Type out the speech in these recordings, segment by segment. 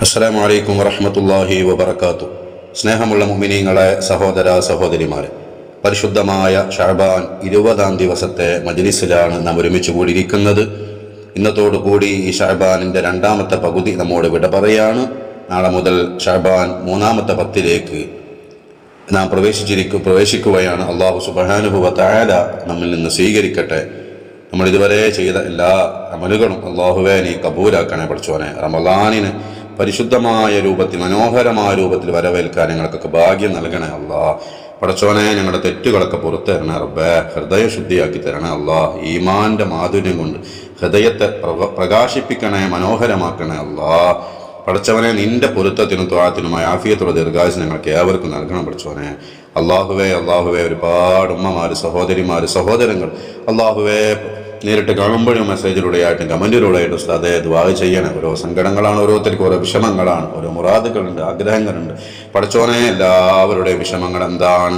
അസ്സലാമു അലൈക്കും വറഹ്മത്തുള്ളാഹി വബറകാതുഹു. സ്നേഹമുള്ള മുഅ്മിനീങ്ങളെ, സഹോദര സഹോദരിമാരെ, പരിശുദ്ധമായ ശഅബാൻ 20-ാം ദിവസത്തെ മജ്ലിസിലാണ് നാം ഒരുമിച്ച് കൂടിയിരിക്കുന്നത്. ഇന്നത്തോടുകൂടി ഈ ശഅബാനിൻ്റെ 2-ാമത്തെ പകുതി നമ്മോട് വിട പറയാണ്. നാളെ മുതൽ ശഅബാൻ 3-ാമത്തെ 10-ലേക്ക് നാം പ്രവേശിക്കുകയാണ്. അല്ലാഹു സുബ്ഹാനഹു വ തആല നമ്മിൽ നിന്ന് സ്വീകരിക്കട്ടെ. നമ്മൾ ഇതുവരെ ചെയ്ത എല്ലാ അമലുകളും അല്ലാഹുവേ നീ കബൂലാക്കണേ പഠിച്ചോനെ. റമളാനിന് പരിശുദ്ധമായ രൂപത്തിൽ, മനോഹരമായ രൂപത്തിൽ വരവേൽക്കാൻ ഞങ്ങൾക്കൊക്കെ ഭാഗ്യം നൽകണേ അല്ലാ. പടച്ചോനെ, ഞങ്ങളുടെ തെറ്റുകളൊക്കെ പുറത്തു തരണേ റബ്ബേ. ഹൃദയ ശുദ്ധിയാക്കി തരണേ അല്ലാ. ഈമാന്റെ മാധുര്യം കൊണ്ട് ഹൃദയത്തെ പ്രകാശിപ്പിക്കണേ, മനോഹരമാക്കണേ അല്ലാ. പടച്ചവനെ, നിന്റെ പൊരുത്തത്തിനും ത്വാഅത്തിനുമായി ആഫിയത്തുള്ള ദീർഘായുസ്സ് ഞങ്ങൾക്ക് ഏവർക്കും നൽകണം പഠിച്ചോനെ. അല്ലാഹുവേ ഒരുപാട് ഉമ്മമാർ, സഹോദരിമാർ, സഹോദരങ്ങൾ അല്ലാഹുവേ നേരിട്ട് കാണുമ്പോഴും മെസ്സേജിലൂടെയായിട്ടും കമൻറ്റിലൂടെയായിട്ടും ഉസ്താദേ ദുആ ചെയ്യണേ. ഓരോ സങ്കടങ്ങളാണ്, ഓരോരുത്തർക്കും ഓരോ വിഷമങ്ങളാണ്, ഓരോ മുറാദുകളുണ്ട്, ആഗ്രഹങ്ങളുണ്ട്. പടച്ചോനെ, എല്ലാവരുടെയും വിഷമങ്ങൾ എന്താണ്,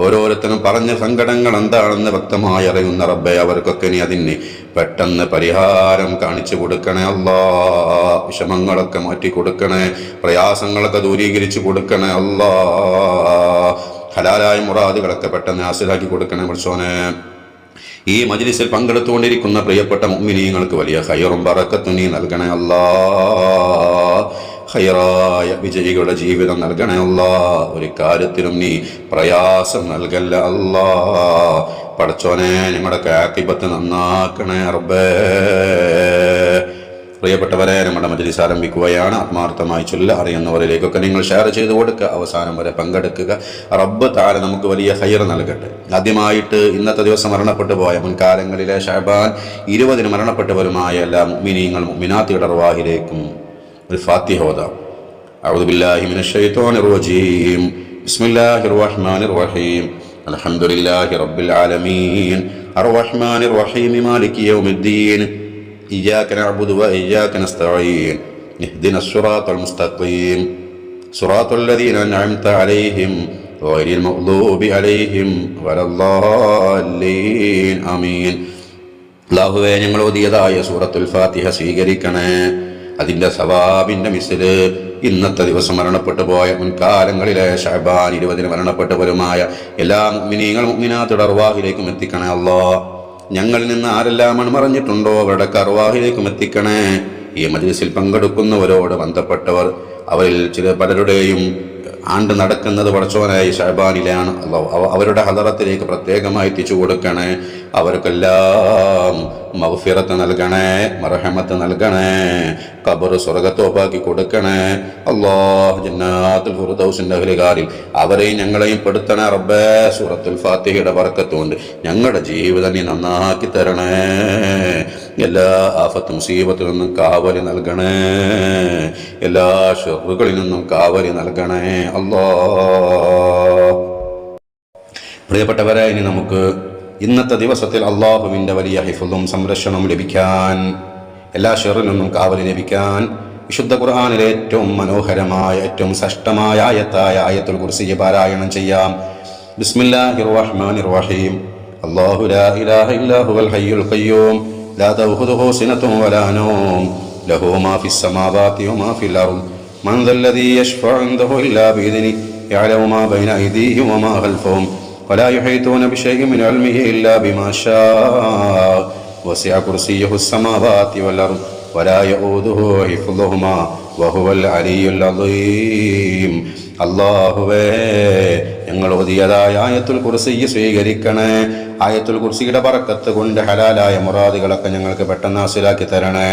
ഓരോരുത്തരും പറഞ്ഞ സങ്കടങ്ങൾ എന്താണെന്ന് വ്യക്തമായി അറിയുന്ന റബ്ബേ, അവർക്കൊക്കെ നീ അതിന് പെട്ടെന്ന് പരിഹാരം കാണിച്ചു കൊടുക്കണേ അല്ലാ. വിഷമങ്ങളൊക്കെ മാറ്റി കൊടുക്കണേ, പ്രയാസങ്ങളൊക്കെ ദൂരീകരിച്ചു കൊടുക്കണേ അല്ലാ. ഹലാലായ മുറാദുകളൊക്കെ പെട്ടെന്ന് ഹാസിലാക്കി കൊടുക്കണേ പടച്ചോനെ. ഈ മജ്ലിസിൽ പങ്കെടുത്തുകൊണ്ടിരിക്കുന്ന പ്രിയപ്പെട്ട മുഅ്മിനീങ്ങൾക്ക് വലിയ ഖൈറും ബറക്കത്തും നീ നൽകണേ അല്ലാ. ഖൈറായ വിജയികളുടെ ജീവിതം നൽകണേ അല്ലാ. ഒരു കാര്യത്തിലും നീ പ്രയാസം നൽകല്ല അല്ലാ. പടച്ചോനെ, ഞങ്ങളുടെ ആഖിബത്ത് നന്നാക്കണേ റബ്ബേ. പ്രിയപ്പെട്ടവരെ, നമ്മുടെ മജ്ലിസ് ആരംഭിക്കുകയാണ്. ആത്മാർത്ഥമായി അറിയുന്നവരിലേക്കൊക്കെ നിങ്ങൾ ഷെയർ ചെയ്ത് കൊടുക്കുക, അവസാനം വരെ പങ്കെടുക്കുക. റബ്ബ് തആല നമുക്ക് വലിയ ഖൈർ നൽകട്ടെ. ആദ്യമായിട്ട് ഇന്നത്തെ ദിവസം മരണപ്പെട്ടു പോയ, മുൻകാലങ്ങളിലെ ശഅബാൻ 20-ന് മരണപ്പെട്ടവരുമായ എല്ലാ മുഅ്മിനീങ്ങൾ മുഅ്മിനാത്തുകളുടെ അർവാഹിലേക്കും ഒരു ഫാത്തിഹ ഓതാം. അഊദു ബില്ലാഹി മിനശ് ശൈത്വാനിർ റജീം. ബിസ്മില്ലാഹിർ റഹ്മാനിർ റഹീം. അൽഹംദുലില്ലാഹി റബ്ബിൽ ആലമീൻ. അർറഹ്മാനിർ റഹീം. മാലികി യൗമിദ്ദീൻ. إياك نعبد وإياك نستعين. اهدنا الصراط المستقيم. صراط الذين أنعمت عليهم غير المغضوب عليهم ولا الضالين. ആമീൻ. അല്ലാഹുവേ, ഞങ്ങൾ ഓതിയതായ സൂറത്തുൽ ഫാത്തിഹ സ്വീകരിക്കണേ. അതിൻ്റെ സവാബിൻ്റെ മിസ്ല് ഇന്നത്തെ ദിവസം മരണപ്പെട്ടു പോയ, മുൻകാലങ്ങളിലെ ശഅബാൻ 20-ന് മരണപ്പെട്ടവരുമായ എല്ലാ മുഅ്മിനീങ്ങൾ മുഅ്മിനാത്തുകളുടെ അർവാഹിലേക്കും എത്തിക്കണേ അല്ലാഹ്. ഞങ്ങളിൽ നിന്ന് ആരെല്ലാം മറഞ്ഞിട്ടുണ്ടോ അവരുടെ അർവാഹിലേക്കും എത്തിക്കണേ. ഈ മജ്ലിസിൽ പങ്കെടുക്കുന്നവരോട് ബന്ധപ്പെട്ടവർ, അവരിൽ പലരുടെയും ആണ്ട് നടക്കുന്നത് പടച്ചോനായി ശഅബാനിലാണ്. അവരുടെ ഹദറത്തിലേക്ക് പ്രത്യേകമായി എത്തിച്ചു കൊടുക്കണേ. അവർക്കെല്ലാം മഗ്ഫിറത്ത് നൽകണേ, മർഹമത്ത് നൽകണേ, ഖബർ സ്വർഗ്ഗത്തോപ്പാക്കി കൊടുക്കണേ അല്ലാഹ്. ജന്നാത്തുൽ ഫിർദൗസിന്റെ അഹ്ലുകാരിൽ അവരെയും ഞങ്ങളെയും പെടുത്തണേ റബ്ബേ. സൂറത്തുൽ ഫാത്തിഹയുടെ ബറക്കത്ത് കൊണ്ട് ഞങ്ങളുടെ ജീവിതം നീ നന്നാക്കി തരണേ. എല്ലാ ആഫത്ത് മുസീബത്തിൽ നിന്നും കാവലി നൽകണേ. എല്ലാ ഷർറുകളിൽ നിന്നും കാവലി നൽകണേ അല്ലാഹ്. പ്രിയപ്പെട്ടവരെ, ഇനി നമുക്ക് ഇന്നത്തെ ദിവസത്തിൽ അള്ളാഹുവിൻ്റെ വലിയ ഹിഫ്ളും സംരക്ഷണവും ലഭിക്കാൻ, എല്ലാ ഷർറിൽ നിന്നും കാവലി ലഭിക്കാൻ വിശുദ്ധ ഖുർആനിലെ ഏറ്റവും മനോഹരമായ, ഏറ്റവും ശ്രേഷ്ഠമായ ആയത്തായ ആയത്തുൽ കുർസിയെ പാരായണം ചെയ്യാം. ബിസ്മില്ലാഹിർ റഹ്മാനിർ റഹീം. അല്ലാഹു ലാ ഇലാഹ ഇല്ലാ ഹുവൽ ഹയ്യുൽ ഖയ്യൂം ലാ തഅഖുദുഹു സിനത്തുൻ വലാ നൗം ലഹു മാ ഫിസ് സമാവാതി വമാ ഫിൽ അർദ് മൻ ദല്ലദീ യശ്ഫഉ ഇൻദഹു ഇല്ലാ ബിഇദ്നിഹി യഅലമു മാ ബൈന അയ്ദീഹിം വമാ ഖൽഫഹും ولا يحيطون بشيء من علمه إلا بما شاء وسع كرسيه السماوات والأرض ولا يؤوده حفظهما وهو العلي العظيم. അല്ലാഹുവേ, ഞങ്ങൾ ഓതിയതായ ആയത്തുൽ കുർസി സ്വീകരിക്കണേ. ആയത്തുൽ കുർസിയുടെ ബറക്കത്ത് കൊണ്ട് ഹലാലായ മുറാദുകളൊക്കെ ഞങ്ങൾക്ക് പെട്ടെന്ന് ഹാസിലാക്കി തരണേ.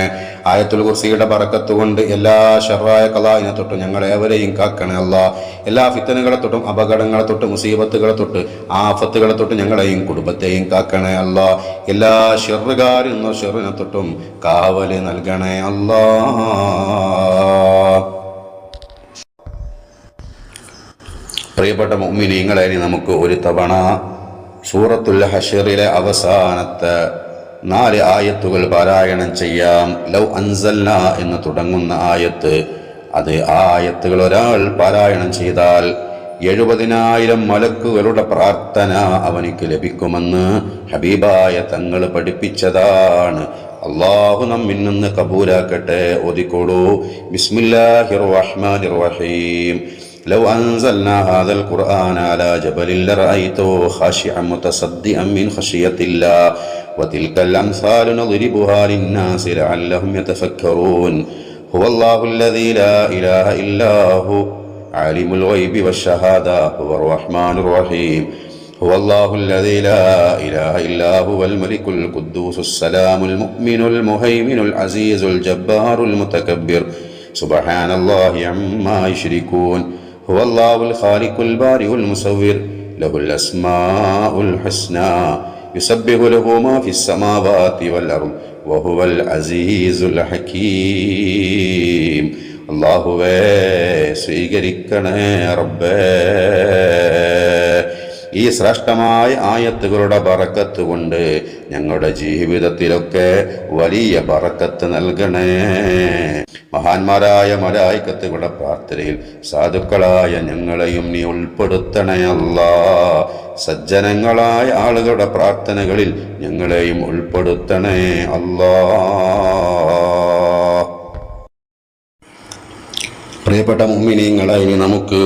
ആയത്തുൽ കുർസിയുടെ ബറക്കത്ത് കൊണ്ട് എല്ലാ ശർറായ ഖലാഇനെ തൊട്ട് ഞങ്ങളെ എവരെയും കാക്കണേ അല്ലാഹ്. എല്ലാ ഫിത്തനുകളെ തൊട്ടും, അപകടങ്ങളെ തൊട്ട്, മുസീബത്തുകളെ തൊട്ട്, ആഫത്തുകളെ തൊട്ട് ഞങ്ങളെയും കുടുംബത്തെയും കാക്കണേ അല്ലാഹ്. എല്ലാ ഷർറുകാരിൽ നിന്നും ഷർറിനെ തൊട്ടും കാവല് നൽകണേ അല്ലാഹ്. പ്രിയപ്പെട്ട മുഅ്മിനീങ്ങളെ, ഇനി നമുക്ക് ഒരു തവണ സൂറത്തുൽ ഹശ്റിലെ അവസാനത്തെ 4 ആയത്തുകൾ പാരായണം ചെയ്യാം. ലൗ അൻസൽന എന്ന് തുടങ്ങുന്ന ആയത്ത്, അത് ആ ആയത്തുകൾ ഒരാൾ പാരായണം ചെയ്താൽ 70,000 മലക്കുകളുടെ പ്രാർത്ഥന അവനിക്ക് ലഭിക്കുമെന്ന് ഹബീബായ തങ്ങൾ പഠിപ്പിച്ചതാണ്. അല്ലാഹു നമ്മിൽ നിന്ന് കബൂലാക്കട്ടെ. ഓതിക്കോളൂ. ബിസ്മില്ലാഹിർ റഹ്മാനിർ റഹീം. لو أنزلنا هذا القرآن على جبل لرأيته خاشعا متصدعا من خشية الله وتلك الأمثال نضربها للناس لعلهم يتفكرون هو الله الذي لا إله إلا هو عالم الغيب والشهادة هو الرحمن الرحيم هو الله الذي لا إله إلا هو الملك القدوس السلام المؤمن المهيمن العزيز الجبار المتكبر سبحان الله عما يشركون هو الله الخالق البارئ المصور له الأسماء الحسنى يسبح له ما في السماوات والأرض وهو العزيز الحكيم അല്ലാഹുവേ സ്വീകരിക്കണേ റബ്ബേ. ഈ ശ്രേഷ്ഠമായ ആയത്തുകളുടെ ബറക്കത്ത് കൊണ്ട് ഞങ്ങളുടെ ജീവിതത്തിലൊക്കെ വലിയ ബറക്കത്ത് നൽകണേ. മഹാന്മാരായ മലായികത്തുകളുടെ പ്രാർത്ഥനയിൽ സാധുക്കളായ ഞങ്ങളെയും നീ ഉൾപ്പെടുത്തണേ അല്ലാഹ്. സജ്ജനങ്ങളായ ആളുകളുടെ പ്രാർത്ഥനകളിൽ ഞങ്ങളെയും ഉൾപ്പെടുത്തണേ അല്ലാഹ്. പ്രിയപ്പെട്ട മുഅ്മിനീങ്ങളെ, ഇനി നമുക്ക്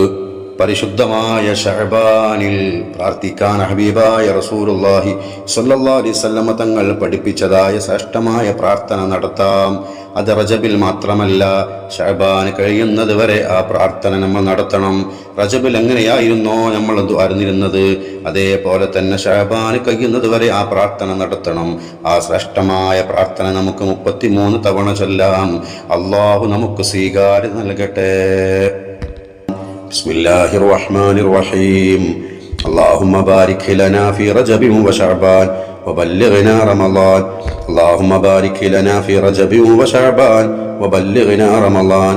പരിശുദ്ധമായ ശഅബാനിൽ പ്രാർത്ഥിക്കാൻ ഹബീബായ റസൂലുള്ളാഹി സ്വല്ലല്ലാഹു അലൈഹി വസല്ലം തങ്ങൾ പഠിപ്പിച്ചതായ ശ്രേഷ്ഠമായ പ്രാർത്ഥന നടത്താം. അത് റജബിൽ മാത്രമല്ല, ശഅബാൻ കഴിയുന്നത് വരെ ആ പ്രാർത്ഥന നമ്മൾ നടത്തണം. റജബിൽ എങ്ങനെയായിരുന്നോ നമ്മൾ അറിഞ്ഞിരുന്നത്, അതേപോലെ തന്നെ ശഅബാൻ കഴിയുന്നത് വരെ ആ പ്രാർത്ഥന നടത്തണം. ആ ശ്രേഷ്ഠമായ പ്രാർത്ഥന നമുക്ക് 33 തവണ ചൊല്ലാം. അല്ലാഹു നമുക്ക് സ്വീകാര്യം നൽകട്ടെ. بسم الله الرحمن الرحيم اللهم بارك لنا في رجب وشعبان وبلغنا رمضان اللهم بارك لنا في رجب وشعبان وبلغنا رمضان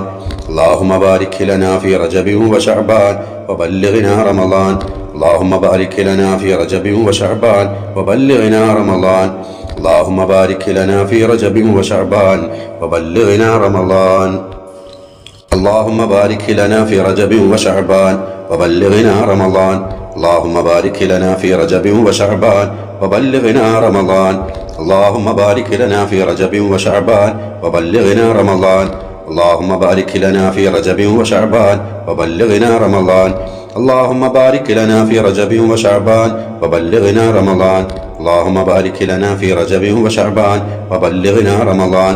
اللهم بارك لنا في رجب وشعبان وبلغنا رمضان اللهم بارك لنا في رجب وشعبان وبلغنا رمضان اللهم بارك لنا في رجب وشعبان وبلغنا رمضان اللهم بارك لنا في رجب وشعبان وبلغنا رمضان اللهم بارك لنا في رجب وشعبان وبلغنا رمضان اللهم بارك لنا في رجب وشعبان وبلغنا رمضان اللهم بارك لنا في رجب وشعبان وبلغنا رمضان اللهم بارك لنا في رجب وشعبان وبلغنا رمضان اللهم بارك لنا في رجب وشعبان وبلغنا رمضان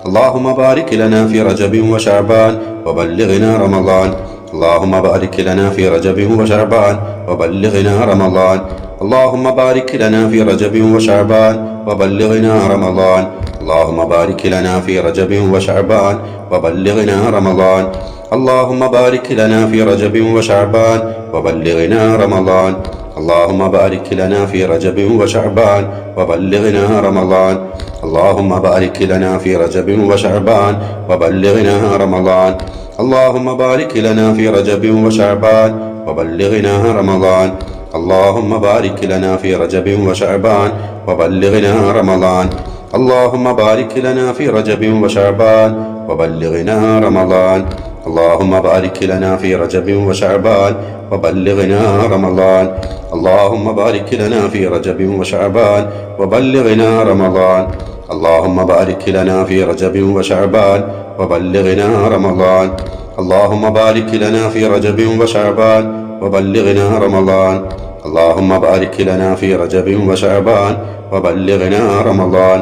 اللهم بارك لنا في رجب وشعبان وبلغنا رمضان اللهم بارك لنا في رجب وشعبان وبلغنا رمضان اللهم بارك لنا في رجب وشعبان وبلغنا رمضان اللهم بارك لنا في رجب وشعبان وبلغنا رمضان اللهم بارك لنا في رجب وشعبان وبلغنا رمضان اللهم بارك لنا في رجب وشعبان وبلغنا رمضان اللهم بارك لنا في رجب وشعبان وبلغنا رمضان اللهم بارك لنا في رجب وشعبان وبلغنا رمضان اللهم بارك لنا في رجب وشعبان وبلغنا رمضان اللهم بارك لنا في رجب وشعبان وبلغنا رمضان اللهم بارك لنا في رجب وشعبان وبلغنا رمضان اللهم بارك لنا في رجب وشعبان وبلغنا رمضان اللهم بارك لنا في رجب وشعبان وبلغنا رمضان اللهم بارك لنا في رجب وشعبان وبلغنا رمضان اللهم بارك لنا في رجب وشعبان وبلغنا رمضان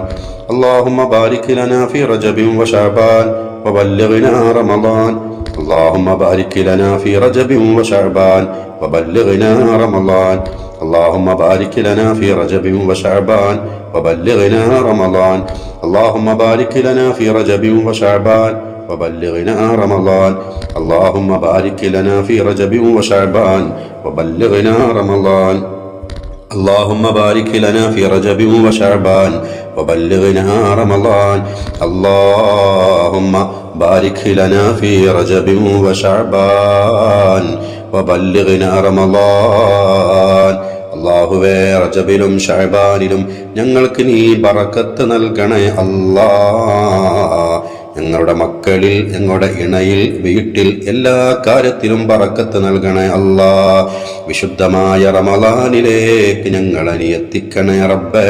اللهم بارك لنا في رجب وشعبان وبلغنا رمضان اللهم بارك لنا في رجب وشعبان وبلغنا رمضان اللهم بارك لنا في رجب وشعبان وبلغنا رمضان اللهم بارك لنا في رجب وشعبان وبلغنا رمضان اللهم بارك لنا في رجب وشعبان وبلغنا رمضان اللهم بارك لنا في رجب وشعبان وبلغنا رمضان اللهم بارك لنا في رجب وشعبان وبلغنا رمضان അല്ലാഹുവേ, റജബിലും ശഅബാനിലും ഞങ്ങൾക്ക് നീ ബറക്കത്ത് നൽകണേ അല്ലാഹ്. ഞങ്ങളുടെ മക്കളിൽ, ഞങ്ങളുടെ ഇണയിൽ, വീട്ടിൽ എല്ലാ കാര്യത്തിലും ബറക്കത്ത് നൽകണേ അല്ലാഹ്. വിശുദ്ധമായ റമളാനിലേക്ക് ഞങ്ങളെ നീ എത്തിക്കണേ റബ്ബേ.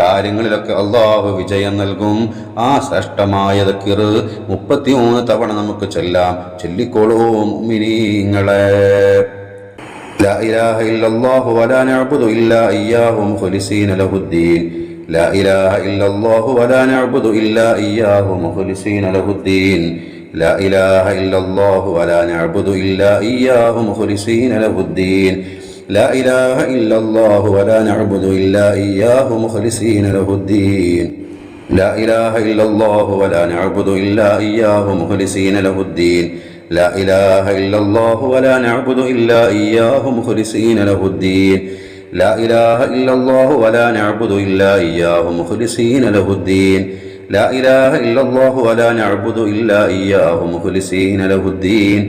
കാര്യങ്ങളിലൊക്കെ അള്ളാഹു വിജയം നൽകും. ആ ശ്രേഷ്ഠമായ ദിക്ർ 33 തവണ നമുക്ക് ചൊല്ലാം. ചൊല്ലിക്കോളൂ മുഅ്മിനീങ്ങളെ. لا إله إلا الله ولا نعبد إلا إياه مخلصين له الدين. لا إله إلا الله ولا نعبد إلا إياه مخلصين له الدين. لا إله إلا الله ولا نعبد إلا إياه مخلصين له الدين. لا إله إلا الله ولا نعبد إلا إياه مخلصين له الدين. لا إله إلا الله ولا نعبد إلا إياه مخلصين له الدين. لا إله إلا الله ولا نعبد إلا إياه مخلصين له الدين. لا إله إلا الله ولا نعبد إلا إياه مخلصين له الدين. لا إله إلا الله ولا نعبد إلا إياه مخلصين له الدين.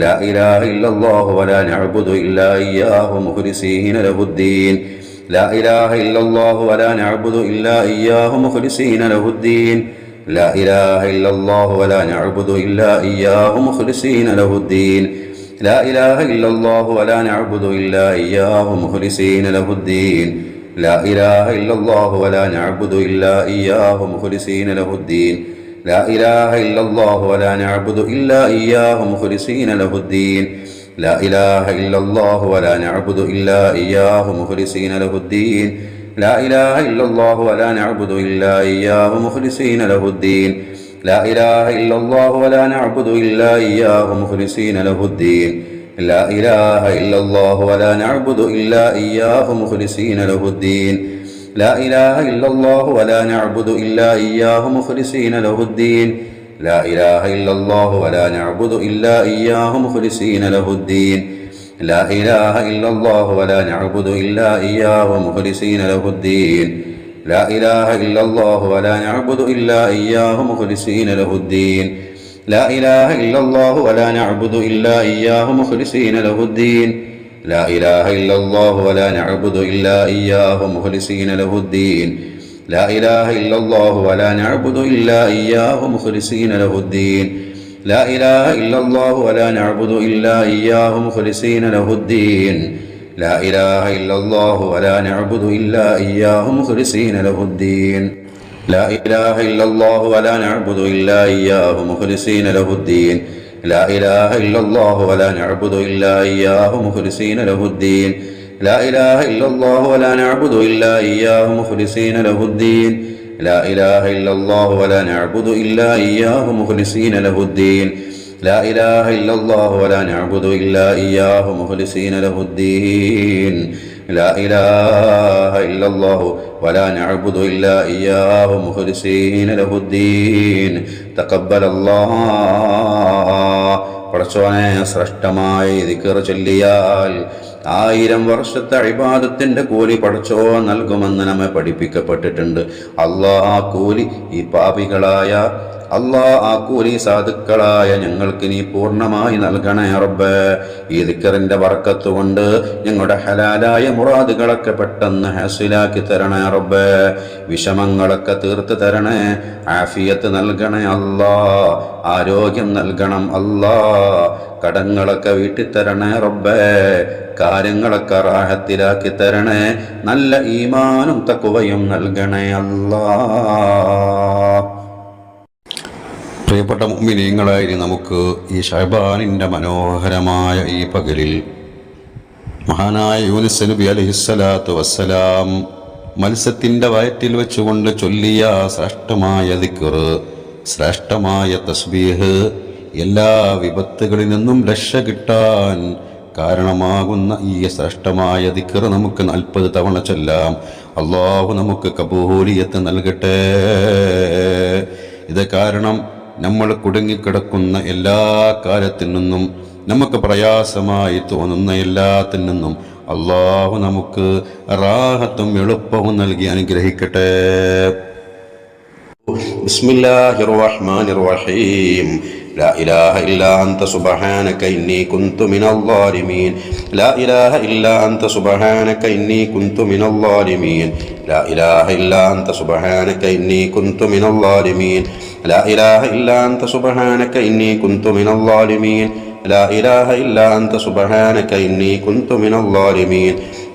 لا إله إلا الله ولا نعبد إلا إياه مخلصين له الدين. لا إله إلا الله ولا نعبد إلا إياه مخلصين له الدين. لا إله إلا الله ولا نعبد إلا إياه مخلصين له الدين. لا إله إلا الله ولا نعبد إلا إياه مخلصين له الدين. لا إله إلا الله ولا نعبد إلا إياه مخلصين له الدين. لا إله إلا الله ولا نعبد إلا إياه مخلصين له الدين. لا إله إلا الله ولا نعبد إلا إياه مخلصين له الدين. لا إله إلا الله ولا نعبد إلا إياه مخلصين له الدين. لا إله إلا الله ولا نعبد إلا إياه مخلصين له الدين. لا إله إلا الله ولا نعبد إلا إياه مخلصين له الدين. لا إله إلا الله ولا نعبد إلا إياه مخلصين له الدين. لا إله إلا الله ولا نعبد إلا إياه مخلصين له الدين. لا إله إلا الله ولا نعبد إلا إياه مخلصين له الدين. لا إله إلا الله ولا نعبد إلا إياه مخلصين له الدين. لا إله إلا الله ولا نعبد إلا إياه مخلصين له الدين. لا إله إلا الله ولا نعبد إلا إياه مخلصين له الدين. لا إله إلا الله ولا نعبد إلا إياه مخلصين له الدين. لا إله إلا الله ولا نعبد إلا إياه مخلصين له الدين. لا إله إلا الله ولا نعبد إلا إياه مخلصين له الدين. لا إله إلا الله ولا نعبد إلا إياه مخلصين له الدين. لا إله إلا الله ولا نعبد إلا إياه مخلصين له الدين. لا إله إلا الله ولا نعبد إلا إياه مخلصين له الدين. لا إله إلا الله ولا نعبد إلا إياه مخلصين له الدين. لا إله إلا الله ولا نعبد إلا إياه مخلصين له الدين. لا إله إلا الله ولا نعبد إلا إياه مخلصين له الدين. تقبل الله. പടച്ചോനെ, ശ്രേഷ്ഠമായി ദിക്ർ ചൊല്ലിയാൽ 1000 വർഷത്തെ ഇബാദത്തിന്റെ കൂലി പടച്ചോ നൽകുമെന്ന് നമ്മെ പഠിപ്പിക്കപ്പെട്ടിട്ടുണ്ട്. അല്ലാഹ് ആ കൂലി ഈ പാപികളായ ആ കൂലി സാധുക്കളായ ഞങ്ങൾക്ക് നീ പൂർണ്ണമായി നൽകണേ റബ്ബേ. ഈ ദിക്റിന്റെ ബർക്കത്ത് കൊണ്ട് ഞങ്ങളുടെ ഹലാലായ മുറാദുകളൊക്കെ പെട്ടെന്ന് ഹാസിലാക്കി തരണേ റബ്ബേ. വിഷമങ്ങളൊക്കെ തീർത്ത് തരണേ. ആഫിയത്ത് നൽകണേ അല്ലാ. ആരോഗ്യം നൽകണം അല്ലാ. കടങ്ങളൊക്കെ വീട്ടിത്തരണേ റബ്ബേ. കാര്യങ്ങളൊക്കെ റാഹത്തിലാക്കി തരണേ. നല്ല ഈമാനും തഖ്വയും നൽകണേ അല്ലാ. പ്രിയപ്പെട്ട മുഅ്മിനീങ്ങളായി, നമുക്ക് ഈ ശഅബാനിൻ്റെ മനോഹരമായ ഈ പകലിൽ മഹാനായ യൂനുസ് നബി അലൈഹിസ്സലാത്തു വസ്സലാം മത്സ്യത്തിൻ്റെ വയറ്റിൽ വെച്ചുകൊണ്ട് ചൊല്ലിയ ശ്രേഷ്ഠമായ ദിക്ർ, ശ്രേഷ്ഠമായ തസ്ബീഹ്, എല്ലാ വിപത്തുകളിൽ നിന്നും രക്ഷ കിട്ടാൻ കാരണമാകുന്ന ഈ ശ്രേഷ്ഠമായ ദിക്ർ നമുക്ക് 40 തവണ ചൊല്ലാം. അല്ലാഹു നമുക്ക് കബൂലിയത്ത് നൽകട്ടെ. ഇത് കാരണം നമ്മൾ കുടുങ്ങിക്കിടക്കുന്ന എല്ലാ കാര്യത്തിൽ നിന്നും, നമുക്ക് പ്രയാസമായി തോന്നുന്ന എല്ലാത്തിൽ നിന്നും അല്ലാഹു നമുക്ക് റാഹത്തും എളുപ്പവും നൽകി അനുഗ്രഹിക്കട്ടെ. ബിസ്മില്ലാഹിർ റഹ്മാനിർ റഹീം. لا إله إلا أنت سبحانك إني كنت من الظالمين. لا إله إلا أنت سبحانك إني كنت من الظالمين. لا إله إلا أنت سبحانك إني كنت من الظالمين. لا إله إلا أنت سبحانك إني كنت من الظالمين. لا إله إلا أنت سبحانك إني كنت من الظالمين.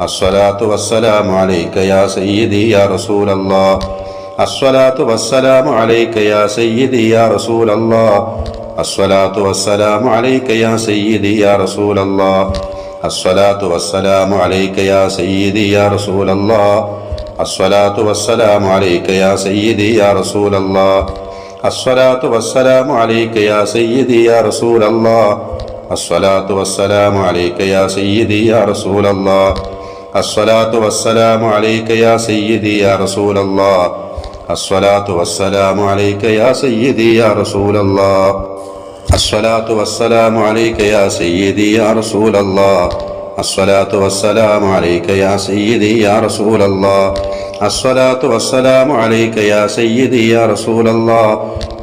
അസ്സലാത്തു വസ്സലാമു അലൈക യാ സയ്യിദി യാ റസൂലല്ലാഹ്. അസ്സലാത്തു വസ്സലാമു അലൈക യാ സയ്യിദി യാ റസൂലല്ലാഹ്. അസ്സലാത്തു വസ്സലാമു അലൈക യാ സയ്യിദി യാ റസൂലല്ലാഹ്. അസ്സലാത്തു വസ്സലാമു അലൈക യാ സയ്യിദി യാ റസൂലല്ലാഹ്. അസ്സലാത്തു വസ്സലാമു അലൈക യാ സയ്യിദി യാ റസൂലല്ലാഹ്. അസ്സലാത്തു വസ്സലാമു അലൈക യാ സയ്യിദി യാ റസൂലല്ലാഹ്. അസ്സലാത്തു വസ്സലാമു അലൈക യാ സയ്യിദി യാ റസൂലല്ലാഹ്. അസ്സലാത്തു വസ്സലാമു അലൈക യാ സയ്യിദി യാ റസൂലല്ലാഹ്. അസ്സലാത്തു വസ്സലാമു അലൈക യാ സയ്യിദി യാ റസൂലല്ലാഹ്. അസ്സലാത്തു വസ്സലാമു അലൈക യാ സയ്യിദി യാ റസൂലല്ലാഹ്. അസ്സലാത്തു വസ്സലാമു അലൈക യാ സയ്യിദി യാ റസൂലല്ലാഹ്. അസ്സലാത്തു വസ്സലാമു അലൈക യാ സയ്യിദി യാ റസൂലല്ലാഹ്.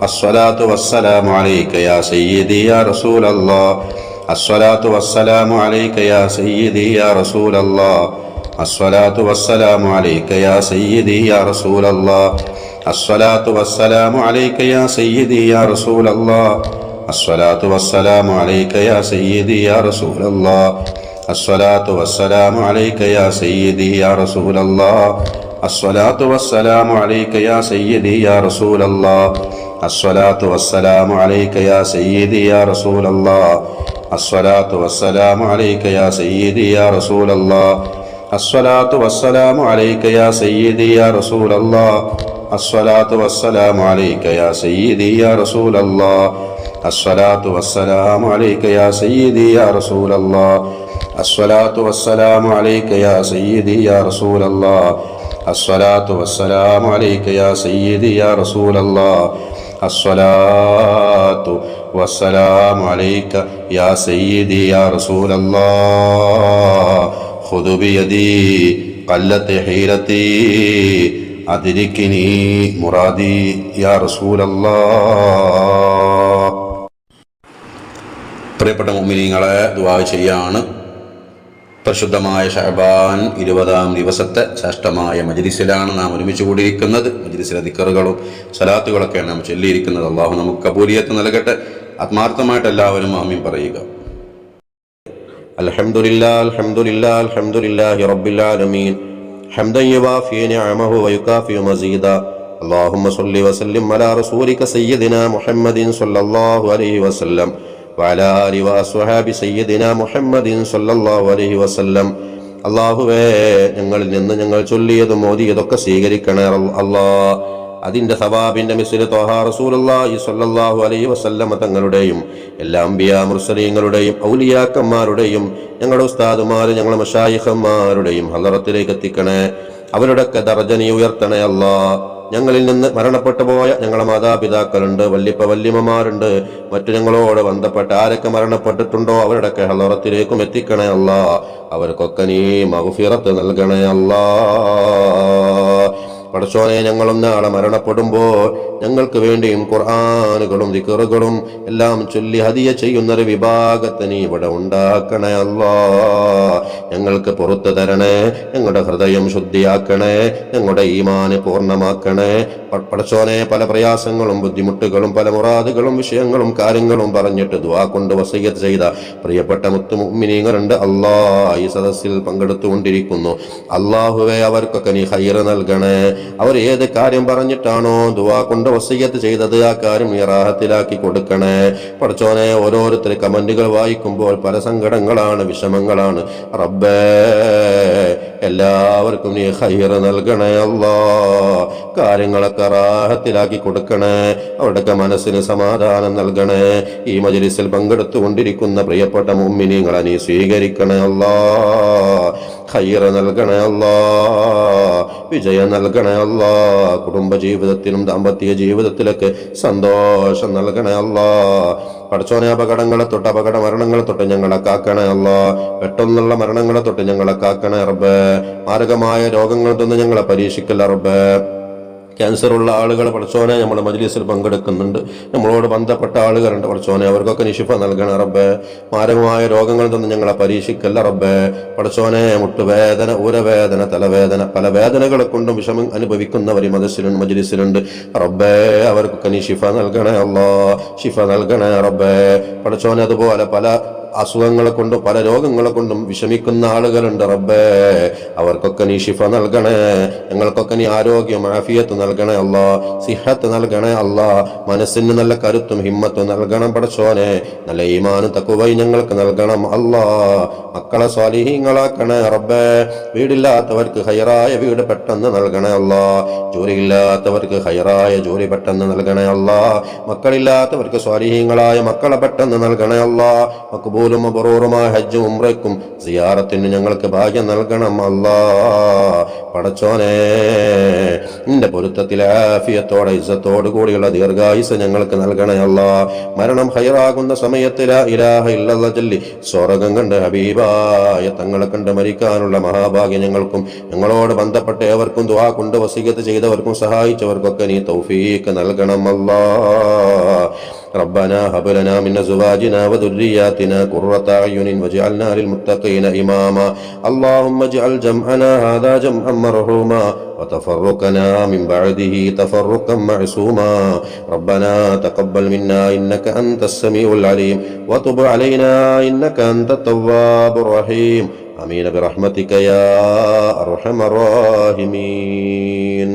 അസ്സലാത്തു വസ്സലാമു അലൈക യാ സയ്യിദി യാ റസൂലല്ലാഹ്. അസ്സലാത്തു വസ്സലാമു അലൈക യാ സയ്യിദി യാ റസൂലല്ലാഹ്. അസ്സലാത്തു വസ്സലാമു അലൈക യാ സയ്യിദി യാ റസൂലല്ലാഹ്. അസ്സലാത്തു വസ്സലാമു അലൈക യാ സയ്യിദി യാ റസൂലല്ലാഹ്. അസ്സലാത്തു വസ്സലാമു അലൈക യാ സയ്യിദി യാ റസൂലല്ലാഹ്. അസ്സലാത്തു വസ്സലാമു അലൈക യാ സയ്യിദി യാ റസൂലല്ലാഹ്. അസ്സലാത്തു വസ്സലാമു അലൈക യാ സയ്യിദി യാ റസൂലല്ലാഹ്. അസ്സലാത്തു വസ്സലാമു അലൈക യാ സയ്യിദി യാ റസൂലല്ലാഹ്. അസ്സലാത്തു വസ്സലാമു അലൈക യാ സയ്യിദി യാ റസൂലല്ലാഹ്. അസ്സലാത്തു വസ്സലാമു അലൈക യാ സയ്യിദി യാ റസൂലല്ലാഹ്. അസ്സലാത്തു വസ്സലാമു അലൈക യാ സയ്യിദി യാ റസൂലല്ലാഹ്. അസ്സലാത്തു വസ്സലാമു അലൈക യാ സയ്യിദി യാ റസൂലല്ലാഹ്. അസ്സലാത്തു വസ്സലാമു അലൈക യാ സയ്യിദി യാ റസൂലല്ലാഹ്. അസ്സലാത്തു വസ്സലാമു അലൈക യാ സയ്യിദി യാ റസൂലല്ലാഹ്. അസ്സലാത്തു വസ്സലാമു അലൈക യാ സയ്യിദി യാ റസൂലല്ലാഹ്. ഖുദ് ബിയദി ഖല്ലത്ത് ഹീറതി അദ്രിക്നി മുറാദി യാ റസൂലല്ലാഹ്. പ്രിയപ്പെട്ട മുഅ്മിനീങ്ങളെ, ദുആ ചെയ്യാണ്. പരിശുദ്ധമായ ശഅബാൻ 20-ാം ദിവസത്തെ ശ്രേഷ്ഠമായ മജ്ലിസിലാണ് നാം ഒരുമിച്ച് കൂടിയിരിക്കുന്നത്. മജ്ലിസിലെ ദിക്റുകളും സലാത്തുകളൊക്കെയാണ് നാം ചൊല്ലിയിരിക്കുന്നത്. അല്ലാഹു നമുക്ക് കബൂലിയത്ത് നൽകട്ടെ. ആത്മാർത്ഥമായിട്ട് എല്ലാവരും ആമീൻ പറയുക. അൽഹംദുലില്ലാ അൽഹംദുലില്ലാ അൽഹംദുലില്ലാഹി റബ്ബിൽ ആലമീൻ ഹംദൻ യുവാഫി നിഅമഹു വയുകാഫി മസീദാ. അല്ലാഹുമ്മ സ്വല്ലി വസല്ലിം അലാ റസൂലിക സയ്യിദിനാ മുഹമ്മദിൻ സ്വല്ലല്ലാഹു അലൈഹി വസല്ലം വഅലാ ആലിഹി വഅസ്ഹാബി സയ്യിദിനാ മുഹമ്മദിൻ സ്വല്ലല്ലാഹു അലൈഹി വസല്ലം. അല്ലാഹുവേ, ഞങ്ങളിൽ നിന്ന് ഞങ്ങൾ ചൊല്ലിയതും ഓതിയതൊക്കെ സ്വീകരിക്കണേ അല്ലാഹ്. അതിന്റെ സവാബിന്റെ മിസ്ല ത്വഹ റസൂലുള്ളാഹി സ്വല്ലല്ലാഹു അലൈഹി വസല്ലം തങ്ങളുടെയും എല്ലാ അംബിയാ മുർസലീങ്ങളുടെയും ഔലിയാക്കന്മാരുടെയും ഞങ്ങളുടെ ഉസ്താദുമാരും ഞങ്ങളുടെ മശായിഖന്മാരുടെയും ഹളറത്തിലേക്ക് എത്തിക്കണേ. അവരുടെയൊക്കെ ദർജ നീ ഉയർത്തണേ അല്ലാഹ്. ഞങ്ങളിൽ നിന്ന് മരണപ്പെട്ടു പോയ ഞങ്ങളുടെ മാതാപിതാക്കളുണ്ട്, വല്യപ്പ വല്യമ്മമാരുണ്ട്, മറ്റു ഞങ്ങളോട് ബന്ധപ്പെട്ട ആരൊക്കെ മരണപ്പെട്ടിട്ടുണ്ടോ അവരുടെയൊക്കെ ഹളറത്തിലേക്കും എത്തിക്കണേ അല്ലാഹ്. അവർക്കൊക്കെ നീ മഗ്ഫിറത്ത് നൽകണേ അല്ലാഹ്. പടച്ചോനെ, ഞങ്ങളും നാളെ മരണപ്പെടുമ്പോൾ ഞങ്ങൾക്ക് വേണ്ടിയും ഖുർആനുകളും ദിക്റുകളും എല്ലാം ചൊല്ലി ഹദിയ ചെയ്യുന്നൊരു വിഭാഗത്തെ നീ ഇവിടെ ഉണ്ടാക്കണേ അല്ലാഹ്. ഞങ്ങൾക്ക് പുറത്തു തരണേ, ഞങ്ങളുടെ ഹൃദയം ശുദ്ധിയാക്കണേ, ഞങ്ങളുടെ ഈമാന് പൂർണ്ണമാക്കണേ. പടച്ചോനെ, പല പ്രയാസങ്ങളും ബുദ്ധിമുട്ടുകളും പല മുറാദുകളും വിഷയങ്ങളും കാര്യങ്ങളും പറഞ്ഞിട്ട് ദുആ കൊണ്ട് വസിയ്യത്ത് ചെയ്ത പ്രിയപ്പെട്ട മുത്തു മുഅ്മിനീങ്ങളുണ്ട് അല്ലാഹ്. ഈ സദസ്സിൽ പങ്കെടുത്തുകൊണ്ടിരിക്കുന്നു. അല്ലാഹുവേ, അവർക്കൊക്കെ നീ ഖൈറ് നൽകണേ. അവർ ഏത് കാര്യം പറഞ്ഞിട്ടാണോ ദുആ കൊണ്ട് വസിയ്യത്ത് ചെയ്തത് ആ കാര്യം നീ റാഹത്തിലാക്കി കൊടുക്കണേ. പടച്ചോനെ, ഓരോരുത്തർ കമന്റുകൾ വായിക്കുമ്പോൾ പല സങ്കടങ്ങളാണ്, വിഷമങ്ങളാണ്. റബ്ബേ, എല്ലാവർക്കും നീ ഖൈറ് നൽകണേ അല്ലാഹ്. കാര്യങ്ങളൊക്കെ റാഹത്തിലാക്കി കൊടുക്കണേ. അവരുടെയൊക്കെ മനസ്സിന് സമാധാനം നൽകണേ. ഈ മജ്ലിസിൽ പങ്കെടുത്തുകൊണ്ടിരിക്കുന്ന പ്രിയപ്പെട്ട മുഅ്മിനീങ്ങളെ നീ സ്വീകരിക്കണേ അല്ലാഹ്. ഖൈറ് നൽകണേ അല്ലാഹ്. വിജയം നൽകണേ അല്ലാഹ്. കുടുംബ ജീവിതത്തിലും ദാമ്പത്യ ജീവിതത്തിലൊക്കെ സന്തോഷം നൽകണേ അല്ലാഹ്. പടച്ചോനെ, അപകടങ്ങളെ തൊട്ട് അപകട മരണങ്ങളെ തൊട്ട് ഞങ്ങളെ കാക്കണേ അല്ലാഹ്. പെട്ടെന്നുള്ള മരണങ്ങളെ തൊട്ട് ഞങ്ങളെ കാക്കണേ റബ്ബേ. മാരകമായ രോഗങ്ങളിൽ നിന്ന് ഞങ്ങളെ പരീക്ഷിക്കല്ല റബ്ബേ. ക്യാൻസറുള്ള ആളുകൾ പടച്ചോനെ നമ്മുടെ മജ്ലിസിൽ പങ്കെടുക്കുന്നുണ്ട്. നമ്മളോട് ബന്ധപ്പെട്ട ആളുകളുണ്ട് പടച്ചോനെ, അവർക്കൊക്കെ നിശിഫ നൽകണേ റബ്ബേ. മാരകമായ രോഗങ്ങളിൽ നിന്ന് ഞങ്ങളെ പരീക്ഷിക്കല്ല റബ്ബേ. പടച്ചോനെ, മുട്ടുവേദന, ഊരവേദന, തലവേദന, പല വേദനകളെ കൊണ്ടും വിഷമം അനുഭവിക്കുന്നവർ മജ്ലിസിലുണ്ട് റബ്ബേ. അവർക്കൊക്കെ നീ ശിഫ നൽകണേ അല്ലാഹ്. ശിഫ നൽകണേ റബ്ബേ. പടച്ചോനെ, അതുപോലെ പല അസുഖങ്ങളെ കൊണ്ടും പല രോഗങ്ങളെ കൊണ്ടും വിഷമിക്കുന്ന ആളുകളുണ്ട് റബ്ബേ. അവർക്കൊക്കെ നീ ശിഫ നൽകണേ. ഞങ്ങൾക്കൊക്കെ നീ ആരോഗ്യം ആഫിയത്ത് നൽകണേ അല്ലാ. സിഹത്ത് നൽകണേ അല്ലാ. മനസ്സിന് നല്ല കരുത്തും ഹിമ്മത്തും നൽകണം പടച്ചോനെ. നല്ല ഈമാനും തഖ്വയും ഞങ്ങൾക്ക് നൽകണം അല്ലാ. മക്കളെ സ്വാലിഹീങ്ങളാക്കണേ റബ്ബേ. വീടില്ലാത്തവർക്ക് ഹൈറായ വീട് പെട്ടെന്ന് നൽകണേ അല്ലാ. ജോലിയില്ലാത്തവർക്ക് ഹൈറായ ജോലി പെട്ടെന്ന് നൽകണേ അല്ലാ. മക്കളില്ലാത്തവർക്ക് സ്വാലിഹീങ്ങളായ മക്കളെ പെട്ടെന്ന് നൽകണേ അല്ലാ. മഖ്ബൂലും മബ്റൂറുമായ ഹജ്ജും ഉംറയ്ക്കും സിയാറത്തിന് ഞങ്ങൾക്ക് ഭാഗ്യം നൽകണം അല്ലാ. പടച്ചോനെ, നിന്റെ പൊരുത്തത്തിൽ ആഫിയത്തോടെ ഇസ്സത്തോടു കൂടിയുള്ള ദീർഘായുസ് ഞങ്ങൾക്ക് നൽകണേ അല്ലാ. മരണം ഹൈറാകുന്ന സമയത്ത് ലാ ഇലാഹ ഇല്ലല്ലാഹ് ചൊല്ലി സ്വർഗ്ഗം കണ്ട് ഹബീബായ തങ്ങളെ കണ്ട് മരിക്കാനുള്ള മഹാഭാഗ്യം ഞങ്ങൾക്കും ഞങ്ങളോട് ബന്ധപ്പെട്ട ഏവർക്കും ദുആ കൊണ്ട് വസിയത്ത് ചെയ്തവർക്കും സഹായിച്ചവർക്കൊക്കെ നീ തൗഫീഖ് നൽകണം അല്ലാ. ربنا هب لنا من أزواجنا وذرياتنا قرة أعين واجعلنا للمتقين إماما. اللهم اجعل جمعنا هذا جمعا مرحوما وتفرقنا من بعده تفرقا معصوما. ربنا تقبل منا إنك أنت السميع العليم وتب علينا إنك أنت التواب الرحيم. آمين برحمتك يا أرحم الراحمين.